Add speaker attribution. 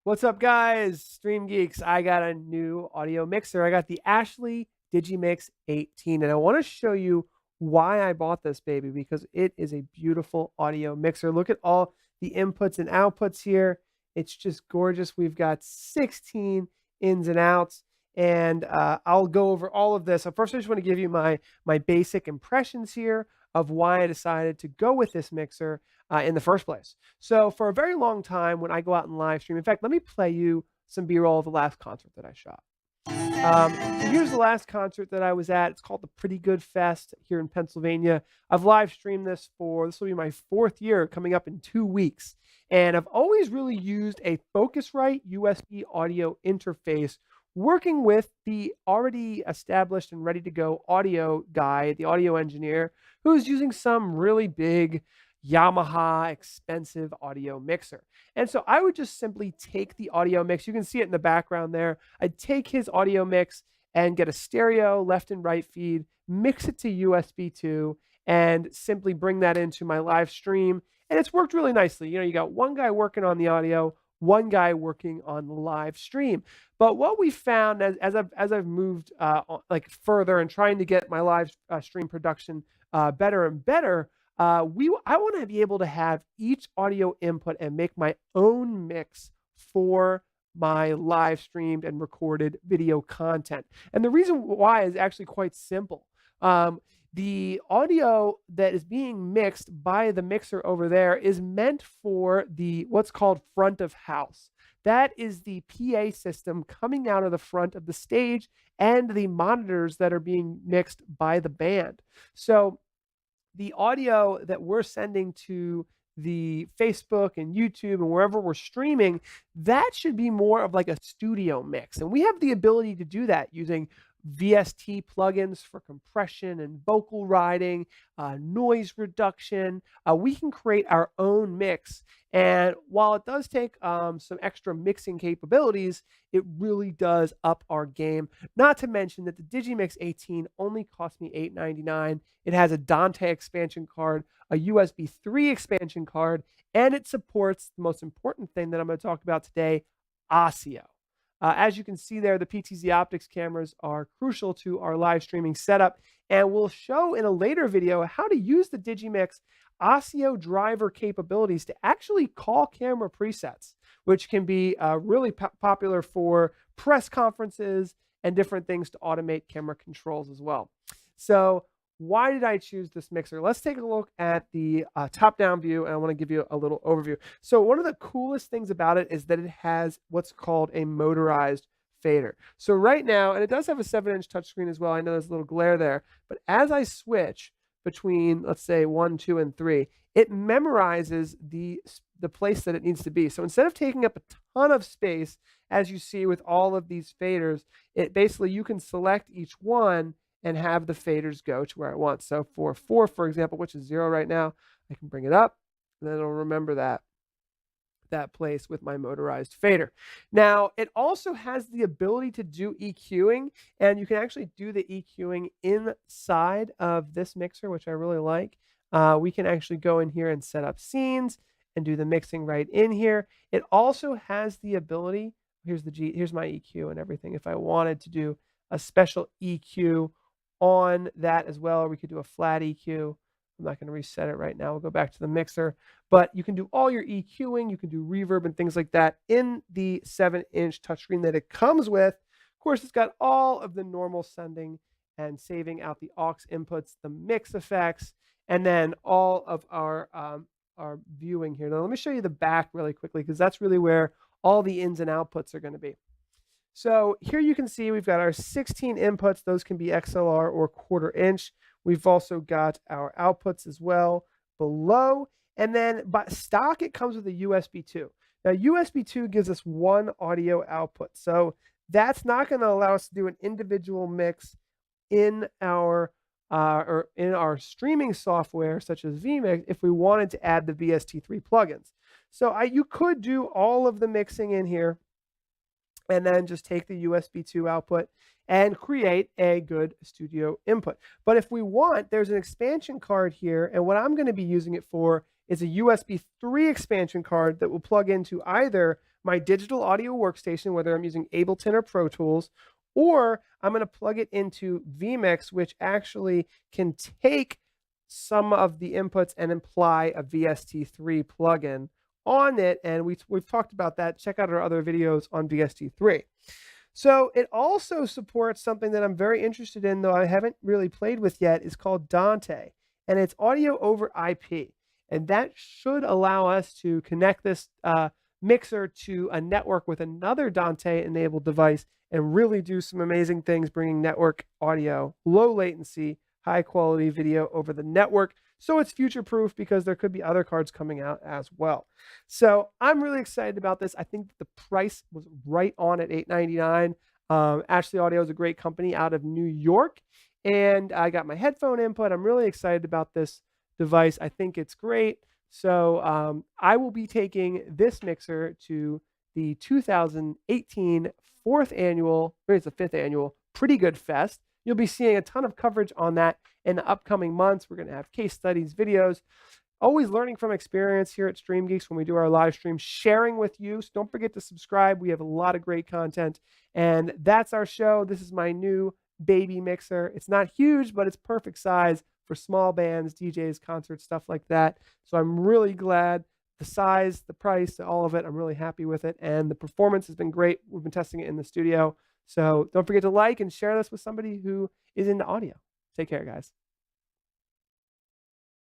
Speaker 1: What's up, guys? Stream Geeks. I got a new audio mixer. I got the ASHLY DigiMix18, and I want to show you why I bought this baby because it is a beautiful audio mixer. Look at all the inputs and outputs here. It's just gorgeous. We've got 16 ins and outs, and I'll go over all of this. So first, I just want to give you my basic impressions here of why I decided to go with this mixer in the first place. So for a very long time, when I go out and live stream, in fact, let me play you some B-roll of the last concert that I shot. So here's the last concert that I was at. It's called the Pretty Good Fest here in Pennsylvania. I've live streamed this will be my 4th year coming up in 2 weeks. And I've always really used a Focusrite USB audio interface working with the already established and ready to go audio guy, the audio engineer, who's using some really big Yamaha expensive audio mixer. And so I would just simply take the audio mix. You can see it in the background there. I'd take his audio mix and get a stereo left and right feed, mix it to USB 2, and simply bring that into my live stream. And it's worked really nicely. You know, you got one guy working on the audio, one guy working on the live stream. But what we found as I've moved like further and trying to get my live stream production better and better, I want to be able to have each audio input and make my own mix for my live streamed and recorded video content. And the reason why is actually quite simple. The audio that is being mixed by the mixer over there is meant for what's called front of house. That is the PA system coming out of the front of the stage and the monitors that are being mixed by the band. So the audio that we're sending to the Facebook and YouTube and wherever we're streaming, that should be more of like a studio mix. And we have the ability to do that using VST plugins for compression and vocal riding, noise reduction. We can create our own mix. And while it does take some extra mixing capabilities, it really does up our game. Not to mention that the DigiMix 18 only cost me $8.99. It has a Dante expansion card, a USB 3 expansion card, and it supports the most important thing that I'm going to talk about today, ASIO. As you can see there, the PTZ optics cameras are crucial to our live streaming setup, and we'll show in a later video how to use the DigiMix ASIO driver capabilities to actually call camera presets, which can be really popular for press conferences and different things to automate camera controls as well. So why did I choose this mixer? Let's take a look at the top-down view, and I want to give you a little overview. So one of the coolest things about it is that it has what's called a motorized fader. So right now, and it does have a 7-inch touchscreen as well. I know there's a little glare there, but as I switch between, let's say, 1, 2, and 3, it memorizes the place that it needs to be. So instead of taking up a ton of space, as you see with all of these faders, it basically, you can select each one and have the faders go to where I want. So for 4, for example, which is 0 right now, I can bring it up, and then it'll remember that place with my motorized fader. Now, it also has the ability to do EQing, and you can actually do the EQing inside of this mixer, which I really like. We can actually go in here and set up scenes and do the mixing right in here. It also has the ability, here's my EQ and everything. If I wanted to do a special EQ on that as well, or we could do a flat EQ. I'm not going to reset it right now. We'll go back to the mixer, but you can do all your EQing. You can do reverb and things like that in the 7-inch touchscreen that it comes with. Of course, it's got all of the normal sending and saving out the aux inputs, the mix effects, and then all of our viewing here. Now, let me show you the back really quickly, because that's really where all the ins and outputs are going to be. So here you can see we've got our 16 inputs. Those can be XLR or 1/4 inch. We've also got our outputs as well below. And then by stock, it comes with a USB 2. Now, USB 2 gives us one audio output. So that's not going to allow us to do an individual mix in our streaming software, such as vMix, if we wanted to add the VST3 plugins. So you could do all of the mixing in here, and then just take the USB 2 output and create a good studio input. But if we want, there's an expansion card here, and what I'm going to be using it for is a USB 3 expansion card that will plug into either my digital audio workstation, whether I'm using Ableton or Pro Tools, or I'm going to plug it into vMix, which actually can take some of the inputs and imply a VST3 plugin on it. And we've talked about that. Check out our other videos on VST3. So it also supports something that I'm very interested in, though I haven't really played with yet, is called Dante, and it's audio over IP. And that should allow us to connect this mixer to a network with another Dante-enabled device and really do some amazing things, bringing network audio, low latency, high quality video over the network. So it's future proof because there could be other cards coming out as well. So I'm really excited about this. I think the price was right on at $8.99. ASHLY Audio is a great company out of New York, and I got my headphone input. I'm really excited about this device. I think it's great. So I will be taking this mixer to the 2018 it's the fifth annual Pretty Good Fest. You'll be seeing a ton of coverage on that in the upcoming months. We're going to have case studies, videos, always learning from experience here at Stream Geeks when we do our live stream, sharing with you. So don't forget to subscribe. We have a lot of great content. And that's our show. This is my new baby mixer. It's not huge, but it's perfect size for small bands, DJs, concerts, stuff like that. So I'm really glad. The size, the price, all of it, I'm really happy with it. And the performance has been great. We've been testing it in the studio. So don't forget to like and share this with somebody who is into audio. Take care, guys.